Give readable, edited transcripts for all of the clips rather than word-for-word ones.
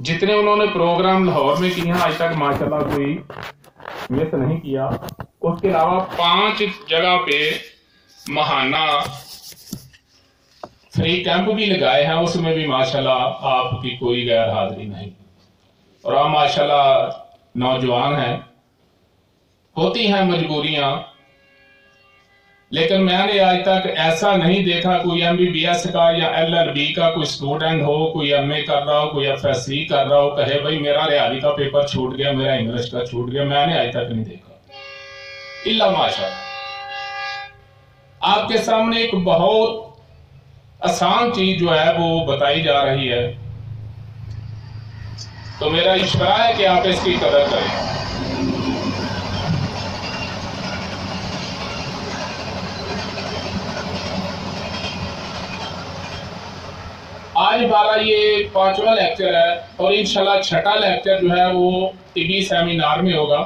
جتنے انہوں نے پروگرام لاہور میں کیے ہیں آج تک ماشاءاللہ کوئی مس نہیں کیا. اس کے علاوہ 5 جگہ پہ ماہانہ فری کیمپ بھی لگائے ہیں، اس میں بھی ماشاءاللہ آپ کی کوئی غیر حاضری نہیں. اور آپ ماشاءاللہ نوجوان ہیں، ہوتی ہیں مجبوریاں، لیکن میں نے آج تک ایسا نہیں دیکھا کوئی MBBS کا یا LLB کا کوئی اسٹوڈنٹ ہو، کوئی MA کر رہا ہو، کوئی FSC کر رہا ہو، کہے بھائی میرا ریاضی کا پیپر چھوٹ گیا، میرا انگلش کا چھوٹ گیا. میں نے آج تک نہیں دیکھا الا ماشاءاللہ. آپ کے سامنے ایک بہت آسان چیز جو ہے وہ بتائی جا رہی ہے، تو میرا اشارہ ہے کہ آپ اس کی قدر کریں. آج ہمارا یہ 5واں لیکچر ہے اور انشاءاللہ 6واں لیکچر جو ہے وہ طبی سیمینار میں ہوگا.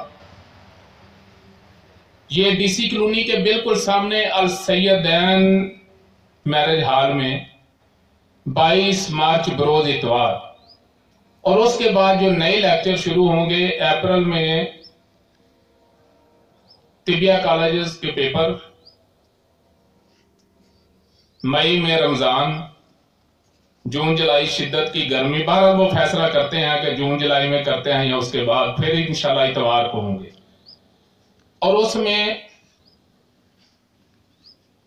یہ DC کلونی کے بالکل سامنے السیدین میرج ہال میں 22 مارچ بروز اتوار. اور اس کے بعد جو نئے لیکچر شروع ہوں گے اپریل میں طبیہ کالجز کے پیپر، مئی میں رمضان، جون جولائی شدت کی گرمی. بہرحال وہ فیصلہ کرتے ہیں کہ جون جولائی میں کرتے ہیں یا اس کے بعد، پھر انشاءاللہ اتوار کو ہوں گے. اور اس میں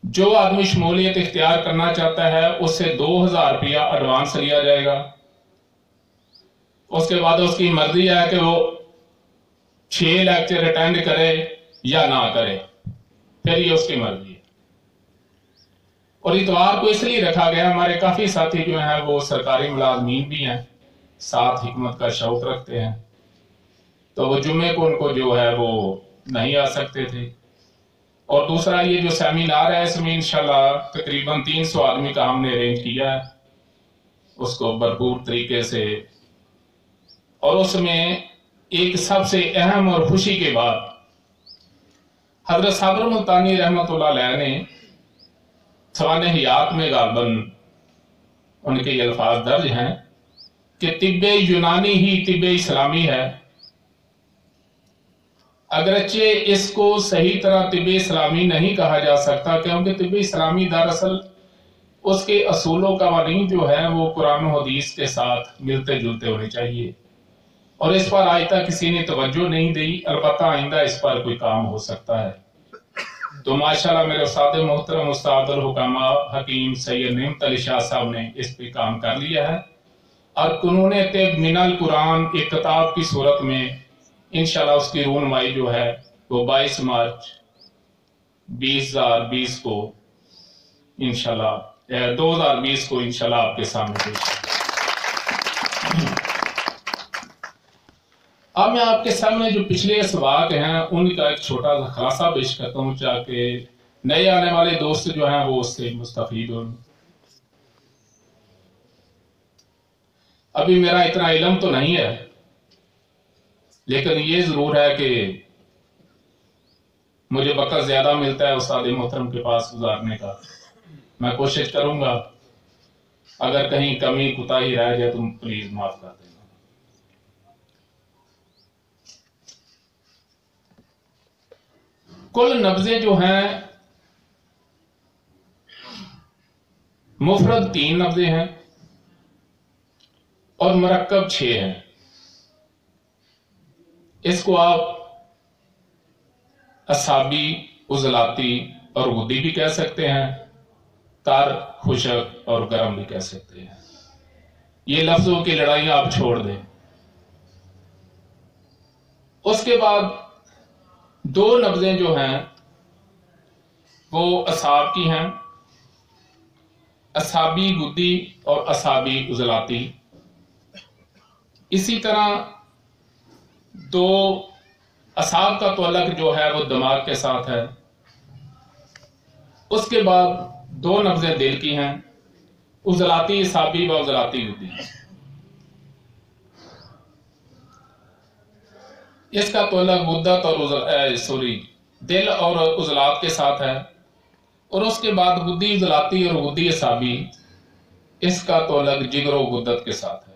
جو آدمی شمولیت اختیار کرنا چاہتا ہے اس سے 2000 روپیہ ایڈوانس لیا جائے گا. اس کے بعد اس کی مرضی ہے کہ وہ 6 لیکچر اٹینڈ کرے یا نہ کرے، پھر یہ اس کی مرضی ہے. اور اتوار کو اس لیے رکھا گیا، ہمارے کافی ساتھی جو ہیں وہ سرکاری ملازمین بھی ہیں، ساتھ حکمت کا شوق رکھتے ہیں، تو وہ جمعے کو ان کو جو ہے وہ نہیں آ سکتے تھے. اور دوسرا یہ جو سیمینار ہے اس میں انشاءاللہ تقریباً 300 آدمی کا ہم نے ارینج کیا ہے، اس کو بھرپور طریقے سے. اور اس میں ایک سب سے اہم اور خوشی کے بعد حضرت صابر ملتانی رحمۃ اللہ علیہ نے سوانح حیات میں غالباً ان کے یہ الفاظ درج ہیں کہ طب یونانی ہی طب اسلامی ہے. اگرچہ اس کو صحیح طرح طب اسلامی نہیں کہا جا سکتا، کیونکہ طب اسلامی دراصل اس کے اصول و قوانین جو ہے وہ قرآن و حدیث کے ساتھ ملتے جلتے ہونے چاہیے. اور اس پر آج تک کسی نے توجہ نہیں دی، البتہ آئندہ اس پر کوئی کام ہو سکتا ہے. تو ماشاءاللہ میرے استاد محترم استاد الحکامہ حکیم سید نعمت علی شاہ صاحب نے اس پہ کام کر لیا ہے، اور قانون طب من القرآن ایک کتاب کی صورت میں انشاءاللہ اس کی رونمائی جو ہے وہ 22 مارچ 2020 کو انشاءاللہ 2020 کو انشاءاللہ آپ کے سامنے پیش ہے. اب میں آپ کے سامنے جو پچھلے اسباق ہیں ان کا ایک چھوٹا سا خلاصہ پیش کرتا ہوں تاکہ نئے آنے والے دوست جو ہیں وہ اس سے مستفید ہوں. ابھی میرا اتنا علم تو نہیں ہے، لیکن یہ ضرور ہے کہ مجھے وقت زیادہ ملتا ہے استاد محترم کے پاس گزارنے کا. میں کوشش کروں گا، اگر کہیں کمی کوتاہی رہ جائے تو پلیز معاف کر دینا. کل نبضیں جو ہیں مفرد 3 نبضیں ہیں اور مرکب 6 ہیں. اس کو آپ اعصابی، عضلاتی اور غدی بھی کہہ سکتے ہیں، تر، خشک اور گرم بھی کہہ سکتے ہیں. یہ لفظوں کی لڑائیاں آپ چھوڑ دیں. اس کے بعد 2 نبضیں جو ہیں وہ اعصاب کی ہیں، اعصابی غدی اور اعصابی عضلاتی. اسی طرح 2 اعصاب کا تعلق جو ہے وہ دماغ کے ساتھ ہے. اس کے بعد 2 نبضیں دل کی ہیں، عضلاتی اعصابی و عضلاتی غدی. اس کا تعلق غدت اور دل اور عضلات کے ساتھ ہے. اور اس کے بعد غدی عضلاتی اور غدی اعصابی، اس کا تعلق جگر و غدت کے ساتھ ہے.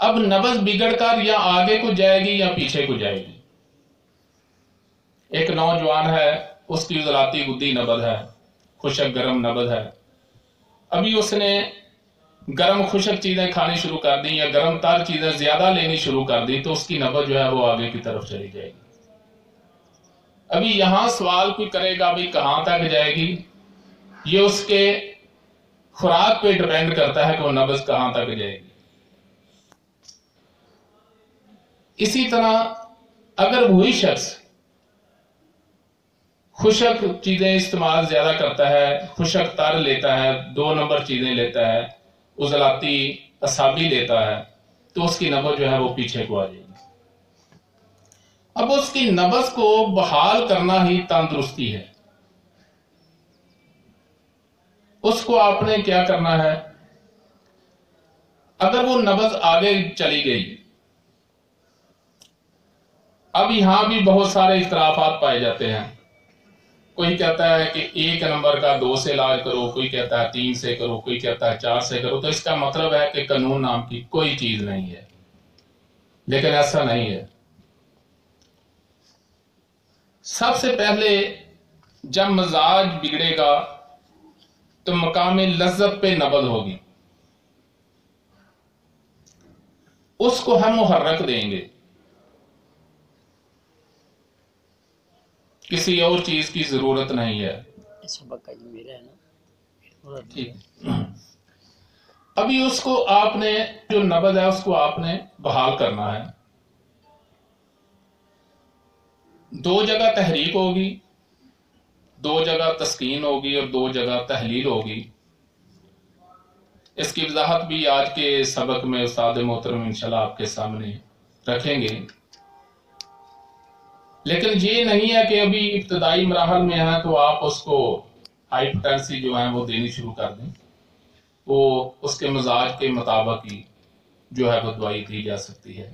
اب نبض بگڑ کر یا آگے کو جائے گی یا پیچھے کو جائے گی. ایک نوجوان ہے، اس کی عضلاتی گدی نبض ہے، خشک گرم نبض ہے. ابھی اس نے گرم خشک چیزیں کھانی شروع کر دی یا گرم تر چیزیں زیادہ لینی شروع کر دی تو اس کی نبض جو ہے وہ آگے کی طرف چلی جائے گی. ابھی یہاں سوال کوئی کرے گا بھی کہاں تک جائے گی، یہ اس کے خوراک پہ ڈیپینڈ کرتا ہے کہ وہ نبض کہاں تک جائے گی. اسی طرح اگر وہی شخص خشک چیزیں استعمال زیادہ کرتا ہے، خشک تر لیتا ہے، 2 نمبر چیزیں لیتا ہے، عضلاتی اعصابی لیتا ہے، تو اس کی نبض جو ہے وہ پیچھے کو آ جائے گی. اب اس کی نبض کو بحال کرنا ہی تندرستی ہے. اس کو آپ نے کیا کرنا ہے؟ اگر وہ نبض آگے چلی گئی، اب یہاں بھی بہت سارے اختلافات پائے جاتے ہیں. کوئی کہتا ہے کہ 1 نمبر کا 2 سے علاج کرو، کوئی کہتا ہے 3 سے کرو، کوئی کہتا ہے 4 سے کرو. تو اس کا مطلب ہے کہ قانون نام کی کوئی چیز نہیں ہے، لیکن ایسا نہیں ہے. سب سے پہلے جب مزاج بگڑے گا تو مقام لذت پہ نبض ہوگی، اس کو ہم محرک دیں گے. کسی اور چیز کی ضرورت نہیں ہے. ٹھیک. ابھی اس کو آپ نے جو نبض ہے اس کو آپ نے بحال کرنا ہے. 2 جگہ تحریک ہوگی، 2 جگہ تسکین ہوگی اور 2 جگہ تحلیل ہوگی. اس کی وضاحت بھی آج کے سبق میں استاد محترم انشاءاللہ آپ کے سامنے رکھیں گے. لیکن یہ نہیں ہے کہ ابھی ابتدائی مراحل میں ہیں تو آپ اس کو ہائپوٹینسی جو ہے وہ دینی شروع کر دیں. وہ اس کے مزاج کے مطابق ہی جو ہے وہ دوائی دی جا سکتی ہے.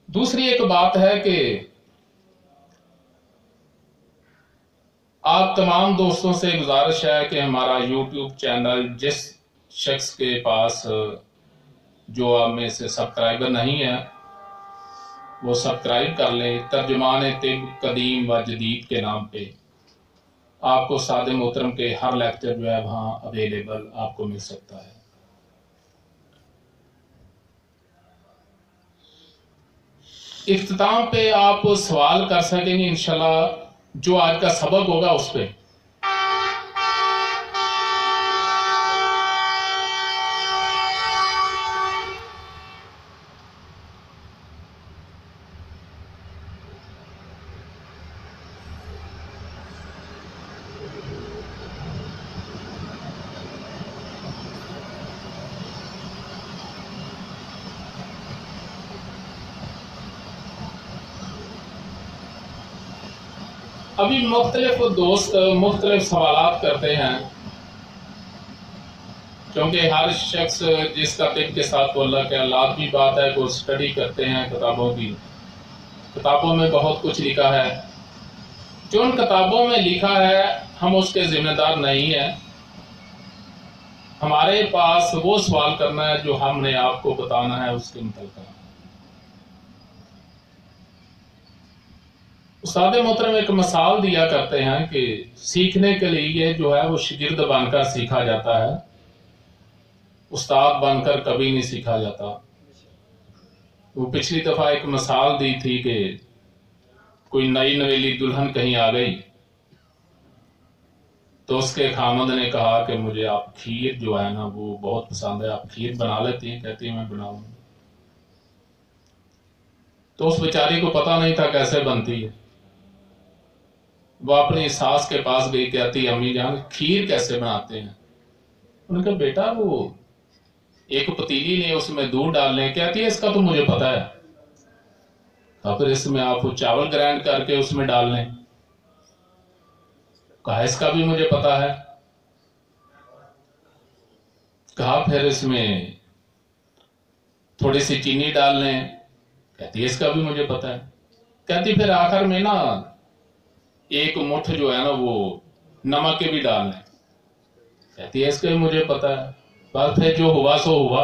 دوسری ایک بات ہے کہ آپ تمام دوستوں سے گزارش ہے کہ ہمارا یوٹیوب چینل جس شخص کے پاس جو آپ میں سے سبسکرائبر نہیں ہے وہ سبسکرائب کر لیں. ترجمان طب قدیم و جدید کے نام پہ آپ کو استاد محترم کے ہر لیکچر جو ہے وہاں اویلیبل آپ کو مل سکتا ہے. اختتام پہ آپ سوال کر سکیں گے انشاءاللہ جو آج کا سبق ہوگا اس پہ. ابھی مختلف دوست مختلف سوالات کرتے ہیں کیونکہ ہر شخص جس کا طب کے ساتھ اللہ کے لازمی بات ہے وہ اسٹڈی کرتے ہیں کتابوں کی. کتابوں میں بہت کچھ لکھا ہے. جو ان کتابوں میں لکھا ہے ہم اس کے ذمہ دار نہیں ہیں. ہمارے پاس وہ سوال کرنا ہے جو ہم نے آپ کو بتانا ہے اس کے متعلق. استاد محترم ایک مثال دیا کرتے ہیں کہ سیکھنے کے لیے جو ہے وہ شاگرد بن کر سیکھا جاتا ہے، استاد بن کر کبھی نہیں سیکھا جاتا. وہ پچھلی دفعہ ایک مثال دی تھی کہ کوئی نئی نویلی دلہن کہیں آ گئی تو اس کے خامد نے کہا کہ مجھے آپ کھیر جو ہے نا وہ بہت پسند ہے، آپ کھیر بنا لیتی ہیں؟ کہتی ہیں میں بناؤں. تو اس بیچاری کو پتا نہیں تھا کیسے بنتی ہے. وہ اپنی ساس کے پاس گئی، کہتی امی جان کھیر کیسے بناتے ہیں؟ انہوں نے کہا بیٹا وہ ایک پتیلی لیں اس میں دودھ ڈال لیں. کہتی ہے اس کا تو مجھے پتا ہے. کہا پھر اس میں آپ چاول گرائنڈ کر کے اس میں ڈال لیں. کہا اس کا بھی مجھے پتا ہے. کہا پھر اس میں تھوڑی سی چینی ڈال لیں. کہتی ہے اس کا بھی مجھے پتا ہے. کہتی پھر آخر میں نا ایک مٹھ جو ہے نا وہ نمک کے بھی ڈال لیں. کہتی ہے اس کا بھی مجھے پتا ہے. بس پھر جو ہوا سو ہوا.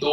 2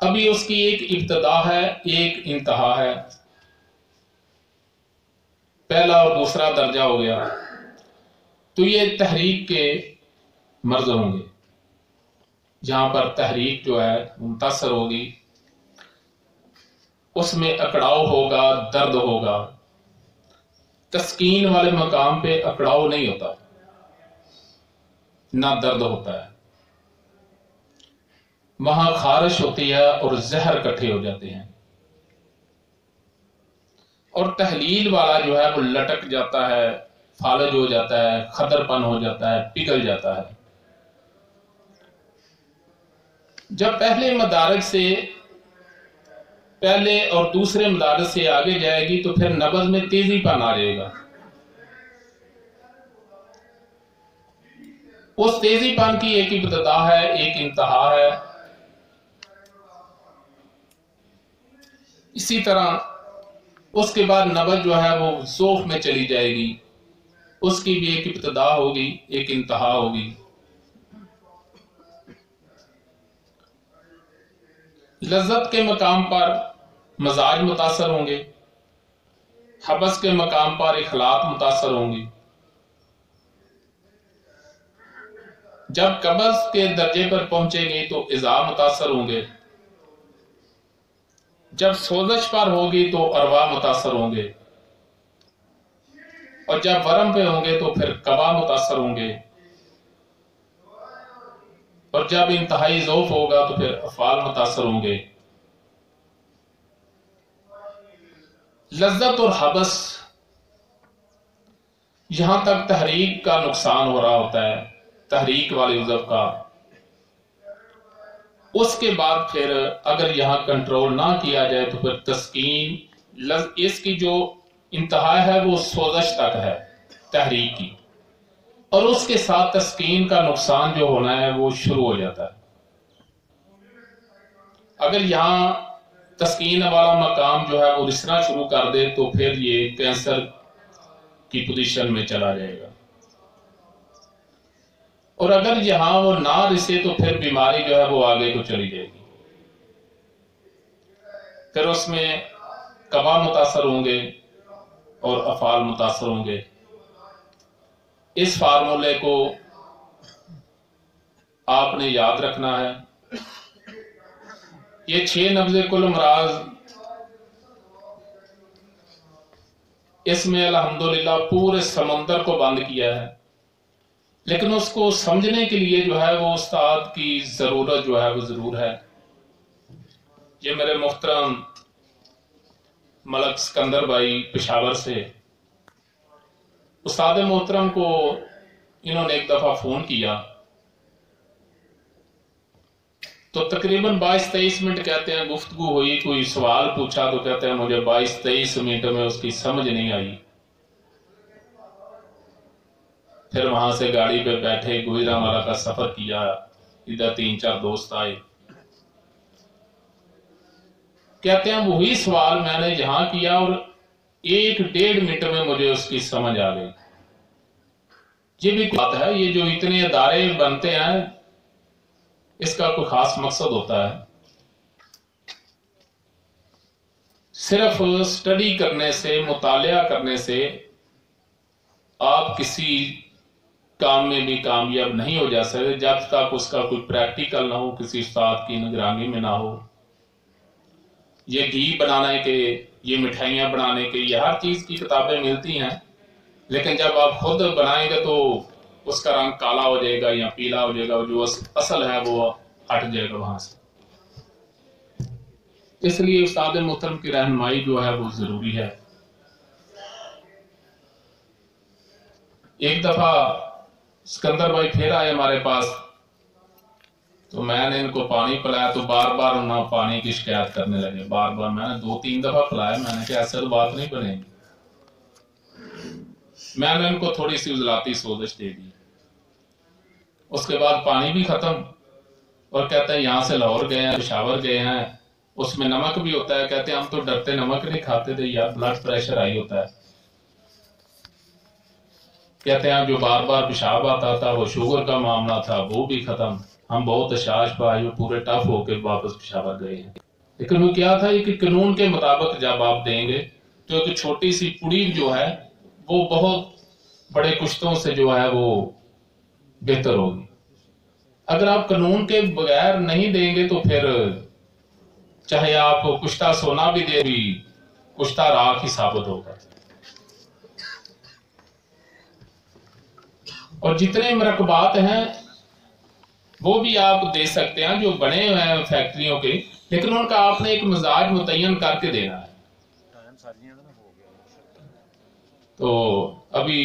ابھی اس کی ایک ابتدا ہے، ایک انتہا ہے، پہلا اور دوسرا درجہ ہو گیا. تو یہ تحریک کے مرض ہوں گے، جہاں پر تحریک جو ہے متاثر ہوگی، اس میں اکڑاؤ ہوگا، درد ہوگا. تسکین والے مقام پہ اکڑاؤ نہیں ہوتا، نہ درد ہوتا ہے. وہاں خارش ہوتی ہے اور زہر اکٹھے ہو جاتے ہیں. اور تحلیل والا جو ہے وہ لٹک جاتا ہے، فالج ہو جاتا ہے، خدر پن ہو جاتا ہے، پگھل جاتا ہے. جب پہلے اور دوسرے مدارج سے آگے جائے گی تو پھر نبض میں تیزی پن آ جائے گا. اس تیزی پن کی ایک ابتدا ہے، ایک انتہا ہے. اسی طرح اس کے بعد نبض جو ہے وہ ذوق میں چلی جائے گی، اس کی بھی ایک ابتدا ہوگی، ایک انتہا ہوگی. لذت کے مقام پر مزاج متاثر ہوں گے، حبس کے مقام پر اخلاق متاثر ہوں گی. جب قبض کے درجے پر پہنچے گی تو اعضاء متاثر ہوں گے. جب سوزش پر ہوگی تو ارواح متاثر ہوں گے، اور جب ورم پہ ہوں گے تو پھر قبا متاثر ہوں گے، اور جب انتہائی ضعف ہوگا تو پھر افعال متاثر ہوں گے. لذت اور حبس، یہاں تک تحریک کا نقصان ہو رہا ہوتا ہے، تحریک والے عضو کا. اس کے بعد پھر اگر یہاں کنٹرول نہ کیا جائے تو پھر تسکین، اس کی جو انتہا ہے وہ سوزش تک ہے تحریک کی، اور اس کے ساتھ تسکین کا نقصان جو ہونا ہے وہ شروع ہو جاتا ہے. اگر یہاں تسکین والا مقام جو ہے وہ رسنا شروع کر دے تو پھر یہ کینسر کی پوزیشن میں چلا جائے گا. اور اگر یہاں وہ نہ رسے تو پھر بیماری جو ہے وہ آگے کو چلی جائے گی. پھر اس میں قبا متاثر ہوں گے اور افعال متاثر ہوں گے. اس فارمولے کو آپ نے یاد رکھنا ہے. یہ 6 نبض کل امراض، اس میں الحمدللہ پورے سمندر کو بند کیا ہے، لیکن اس کو سمجھنے کے لیے جو ہے وہ استاد کی ضرورت جو ہے وہ ضرور ہے. یہ میرے محترم ملک سکندر بھائی پشاور سے، استاد محترم کو انہوں نے ایک دفعہ فون کیا تو تقریباً 22-23 منٹ کہتے ہیں گفتگو ہوئی. کوئی سوال پوچھا تو کہتے ہیں مجھے 22-23 منٹ میں اس کی سمجھ نہیں آئی. پھر وہاں سے گاڑی پہ بیٹھے گوجرانوالہ کا سفر کیا، ادھر 3-4 دوست آئے. کہتے ہیں وہی سوال میں نے یہاں کیا اور 1-1.5 منٹ میں مجھے اس کی سمجھ آ گئی. یہ بھی بات ہے، یہ جو اتنے ادارے بنتے ہیں اس کا کوئی خاص مقصد ہوتا ہے. صرف سٹڈی کرنے سے، مطالعہ کرنے سے آپ کسی کام میں بھی کامیاب نہیں ہو جا سکتے جب تک اس کا کوئی پریکٹیکل نہ ہو، کسی استاد کی نگرانی میں نہ ہو. یہ گھی بنانے کے، یہ مٹھائیاں بنانے کے، یہ ہر چیز کی کتابیں ملتی ہیں، لیکن جب آپ خود بنائیں گے تو اس کا رنگ کالا ہو جائے گا یا پیلا ہو جائے گا، جو اصل ہے وہ ہٹ جائے گا وہاں سے. اس لیے استاد محترم کی رہنمائی جو ہے وہ ضروری ہے. ایک دفعہ سکندر بھائی پھر آئے ہمارے پاس تو میں نے ان کو پانی پلایا تو بار بار انہوں نے پانی کی شکایت کرنے لگے. بار بار میں نے 2-3 دفعہ پلایا. میں نے کہا ایسے تو بات نہیں بنے گی. میں نے ان کو تھوڑی سی عضلاتی سوزش دے دی. اس کے بعد پانی بھی ختم، اور کہتے ہیں یہاں سے لاہور گئے ہیں، پشاور گئے ہیں، اس میں نمک بھی ہوتا ہے. کہتے ہیں ہم تو ڈرتے نمک نہیں کھاتے تھے یا بلڈ پریشر ہائی ہوتا ہے. کہتے ہیں جو بار بار پیشاب آتا تھا وہ شوگر کا معاملہ تھا، وہ بھی ختم. ہم بہت اشاش پائے پورے ٹف ہو کے واپس پشاور گئے ہیں، لیکن وہ کیا تھا کہ قانون کے مطابق جب آپ دیں گے تو ایک چھوٹی سی پڑی جو ہے وہ بہت بڑے کشتوں سے جو ہے وہ بہتر ہوگی. اگر آپ قانون کے بغیر نہیں دیں گے تو پھر چاہے آپ کشتہ سونا بھی دے بھی کشتہ راکھ ہی ثابت ہوگا. اور جتنے مرکبات ہیں وہ بھی آپ دے سکتے ہیں جو بنے ہوئے ہیں فیکٹریوں کے، لیکن ان کا آپ نے ایک مزاج متعین کر کے دینا ہے. تو ابھی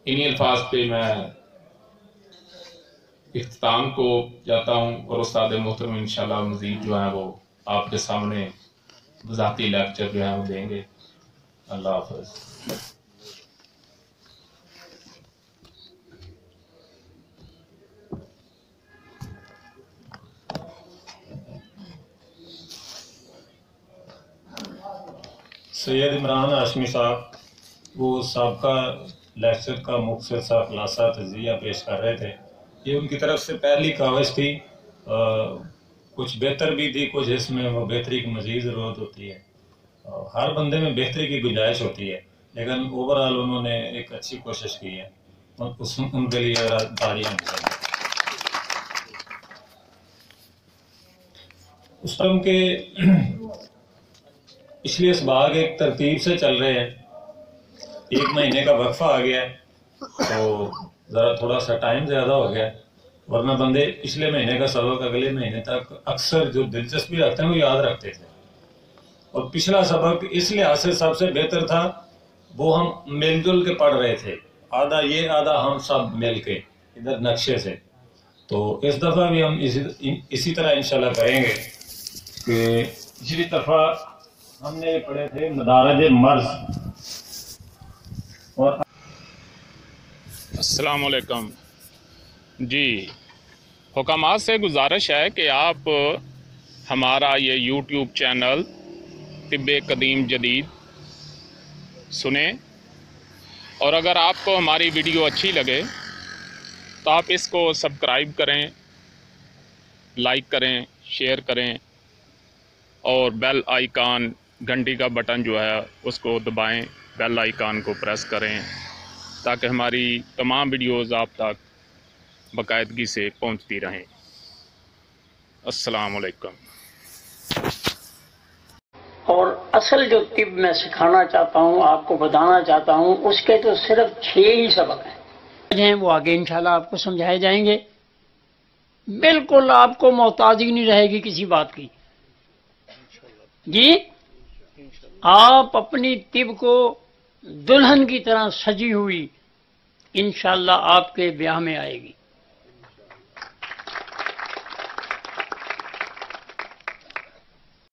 انہی الفاظ پہ میں اختتام کو جاتا ہوں، اور استاد محترم انشاءاللہ مزید جو ہے وہ آپ کے سامنے ذاتی لیکچر جو ہے وہ دیں گے. اللہ حافظ. سید عمران ہاشمی صاحب وہ سابقہ لیکچر کا مختصر سا خلاصہ تجزیہ پیش کر رہے تھے. یہ ان کی طرف سے پہلی کاوش تھی، کچھ بہتر بھی تھی، کچھ اس میں وہ بہتری کی مزید ضرورت ہوتی ہے. ہر بندے میں بہتری کی گنجائش ہوتی ہے، لیکن اوورآل انہوں نے ایک اچھی کوشش کی ہے، ان کے لیے تالیاں ہونی چاہیے. اس ٹائم کے پچھلے اسباق ایک ترتیب سے چل رہے ہیں، 1 مہینے کا وقفہ آ گیا ہے تو ذرا تھوڑا سا ٹائم زیادہ ہو گیا، ورنہ بندے پچھلے مہینے کا سبق اگلے مہینے تک اکثر جو دلچسپی رکھتے ہیں وہ یاد رکھتے تھے. اور پچھلا سبق اس لحاظ سے سب سے بہتر تھا، وہ ہم مل جل کے پڑھ رہے تھے، آدھا یہ آدھا ہم سب مل کے ادھر نقشے سے. تو اس دفعہ بھی ہم اسی طرح انشاءاللہ کریں گے کہ پچھلی دفعہ ہم نے پڑھے تھے مدارج مرض. اور السلام علیکم. جی، حکامات سے گزارش ہے کہ آپ ہمارا یہ یوٹیوب چینل طب قدیم جدید سنیں، اور اگر آپ کو ہماری ویڈیو اچھی لگے تو آپ اس کو سبسکرائب کریں، لائک کریں، شیئر کریں، اور بیل آئیکن گھنٹی کا بٹن جو ہے اس کو دبائیں، بیل آئیکن کو پریس کریں تاکہ ہماری تمام ویڈیوز آپ تک باقاعدگی سے پہنچتی رہیں. السلام علیکم. اور اصل جو طب میں سکھانا چاہتا ہوں، آپ کو بتانا چاہتا ہوں، اس کے تو صرف 6 ہی سبق ہیں، وہ آگے انشاءاللہ آپ کو سمجھائے جائیں گے. بالکل آپ کو محتاجی نہیں رہے گی کسی بات کی. جی، آپ اپنی طب کو دلہن کی طرح سجی ہوئی انشاءاللہ آپ کے بیاہ میں آئے گی.